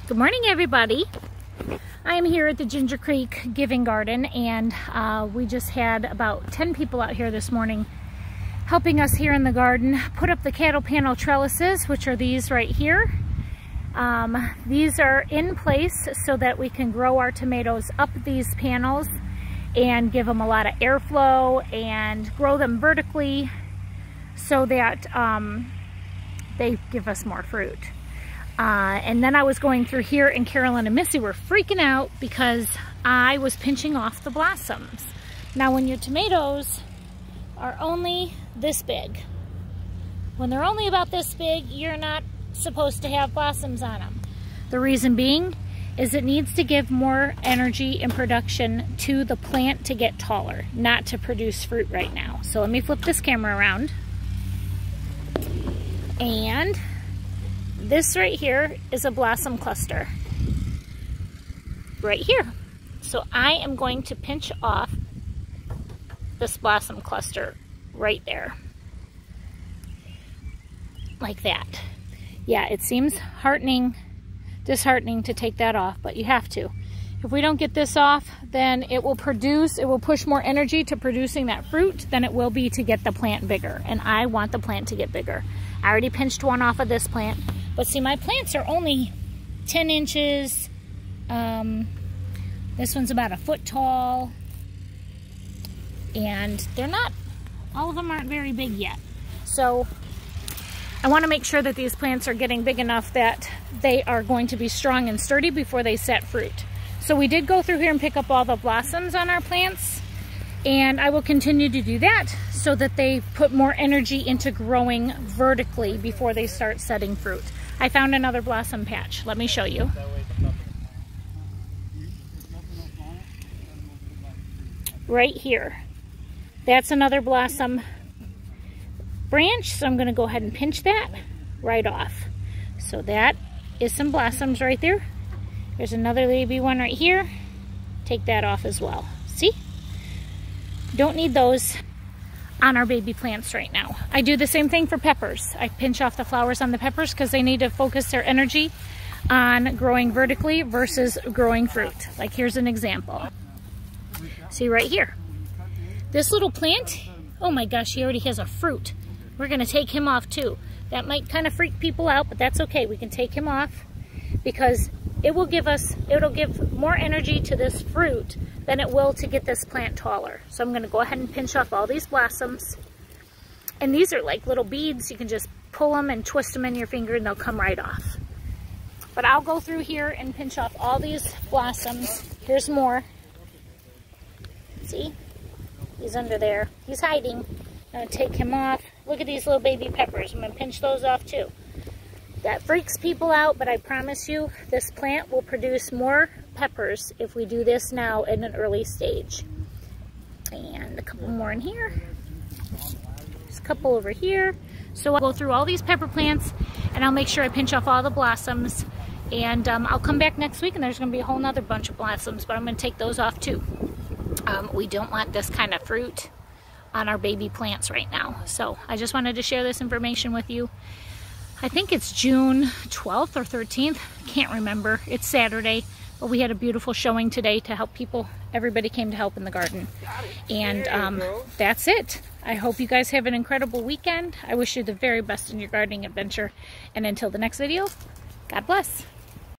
Good morning, everybody. I am here at the Ginger Creek Giving Garden, and we just had about 10 people out here this morning helping us here in the garden put up the cattle panel trellises, which are these right here. These are in place so that we can grow our tomatoes up these panels and give them a lot of airflow and grow them vertically so that they give us more fruit. And then I was going through here, and Carolyn and Missy were freaking out because I was pinching off the blossoms. Now, when your tomatoes are only this big, when they're only about this big, you're not supposed to have blossoms on them. The reason being is it needs to give more energy and production to the plant to get taller, not to produce fruit right now. So let me flip this camera around. And this right here is a blossom cluster right here. So I am going to pinch off this blossom cluster right there, like that. Yeah, it seems disheartening to take that off, but you have to. If we don't get this off, then it will push more energy to producing that fruit than it will be to get the plant bigger. And I want the plant to get bigger. I already pinched one off of this plant, but see, my plants are only 10 inches. This one's about a foot tall, and they're not, all of them aren't very big yet. So I want to make sure that these plants are getting big enough that they are going to be strong and sturdy before they set fruit. So we did go through here and pick up all the blossoms on our plants, and I will continue to do that so that they put more energy into growing vertically before they start setting fruit. I found another blossom patch. Let me show you. Right here. That's another blossom branch, so I'm going to go ahead and pinch that right off. So that is some blossoms right there. There's another baby one right here. Take that off as well. See? Don't need those on our baby plants right now. I do the same thing for peppers. I pinch off the flowers on the peppers because they need to focus their energy on growing vertically versus growing fruit. Like, here's an example. See right here. This little plant, oh my gosh, he already has a fruit. We're gonna take him off too. That might kind of freak people out, but that's okay. We can take him off because it'll give more energy to this fruit than it will to get this plant taller. So I'm gonna go ahead and pinch off all these blossoms. And these are like little beads. You can just pull them and twist them in your finger and they'll come right off. But I'll go through here and pinch off all these blossoms. Here's more. See? He's under there. He's hiding. I'm gonna take him off. Look at these little baby peppers. I'm gonna pinch those off too. That freaks people out, but I promise you, this plant will produce more peppers if we do this now in an early stage. And a couple more in here. There's a couple over here. So I'll go through all these pepper plants, and I'll make sure I pinch off all the blossoms. And I'll come back next week, and there's gonna be a whole nother bunch of blossoms, but I'm gonna take those off too. We don't want this kind of fruit on our baby plants right now. So I just wanted to share this information with you. I think it's June 12th or 13th. Can't remember. It's Saturday, but we had a beautiful showing today to help people. Everybody came to help in the garden. And that's it. I hope you guys have an incredible weekend. I wish you the very best in your gardening adventure. And until the next video, God bless.